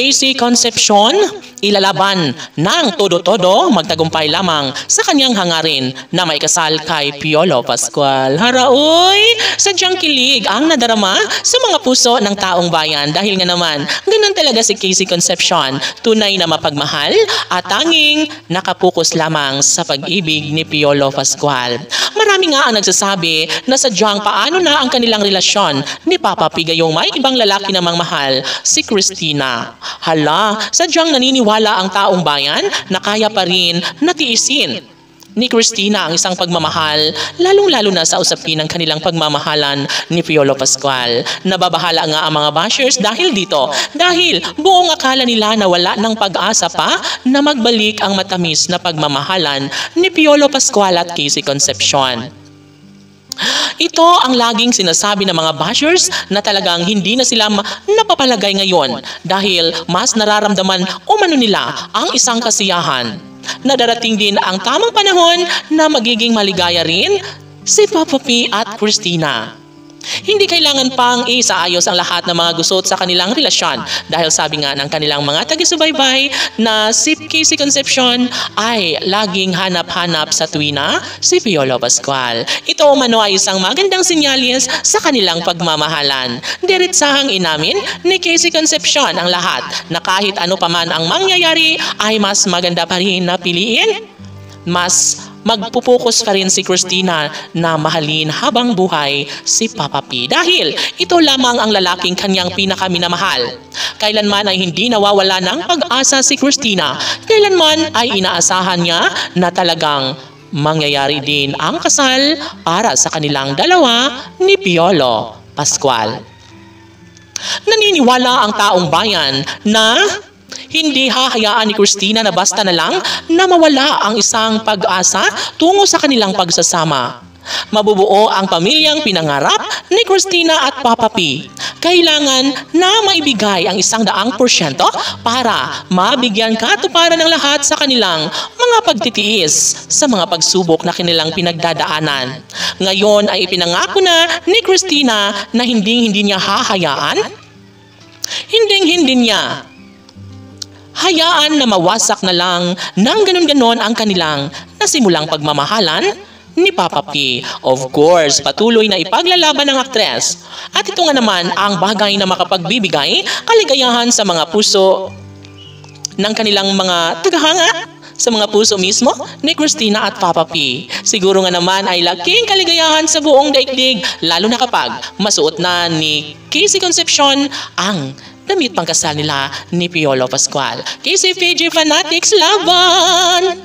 Casey Concepcion, ilalaban ng todo-todo magtagumpay lamang sa kanyang hangarin na maikasal kay Piolo Pascual. Haraoy! Sadyang kilig ang nadarama sa mga puso ng taong bayan dahil nga naman, ganun talaga si Casey Concepcion, tunay na mapagmahal at tanging nakapokus lamang sa pag-ibig ni Piolo Pascual. Marami nga ang nagsasabi na sadyang paano na ang kanilang relasyon ni Papa P gayong may ibang lalaki namang mahal, si Cristina. Hala, sadyang naniniwala ang taong bayan na kaya pa rin natiisin ni Cristina ang isang pagmamahal, lalong-lalo na sa usapin ng kanilang pagmamahalan ni Piolo Pascual. Nababahala nga ang mga bashers dahil dito, dahil buong akala nila na wala ng pag-asa pa na magbalik ang matamis na pagmamahalan ni Piolo Pascual at Casey Concepcion. Ito ang laging sinasabi ng mga bashers na talagang hindi na sila napapalagay ngayon dahil mas nararamdaman umano nila ang isang kasiyahan. Nadarating din ang tamang panahon na magiging maligaya rin si Papa P at Cristina. Hindi kailangan pang isaayos ang lahat ng mga gusot sa kanilang relasyon dahil sabi nga ng kanilang mga taga-subaybay na si Casey Concepcion ay laging hanap-hanap sa tuwina si Piolo Pascual. Ito umano ay isang magandang sinyalis sa kanilang pagmamahalan. Diretsahang inamin ni Casey Concepcion ang lahat na kahit ano paman ang mangyayari ay mas maganda pa rin na piliin. Mas magpupokus pa rin si Cristina na mahalin habang buhay si Papa P dahil ito lamang ang lalaking kanyang pinakaminamahal. Kailanman ay hindi nawawala ng pag-asa si Cristina. Kailanman ay inaasahan niya na talagang mangyayari din ang kasal para sa kanilang dalawa ni Piolo Pascual. Naniniwala ang taong bayan na hindi hahayaan ni Cristina na basta na lang na mawala ang isang pag-asa tungo sa kanilang pagsasama. Mabubuo ang pamilyang pinangarap ni Cristina at Papa P. Kailangan na maibigay ang 100% para mabigyan katuparan ng lahat sa kanilang mga pagtitiis sa mga pagsubok na kanilang pinagdadaanan. Ngayon ay ipinangako na ni Cristina na hindi niya hahayaan, hindi niya hayaan na mawasak na lang ng ganon-ganon ang kanilang nasimulang pagmamahalan ni Papa P. Of course, patuloy na ipaglalaban ng aktres. At ito nga naman ang bagay na makapagbibigay kaligayahan sa mga puso ng kanilang mga tagahanga, sa mga puso mismo ni Cristina at Papa P. Siguro nga naman ay laking kaligayahan sa buong daigdig, lalo na kapag masuot na ni Casey Concepcion ang damit pangkasal nila ni Piolo Pascual. Casey PG Fanatics, laban!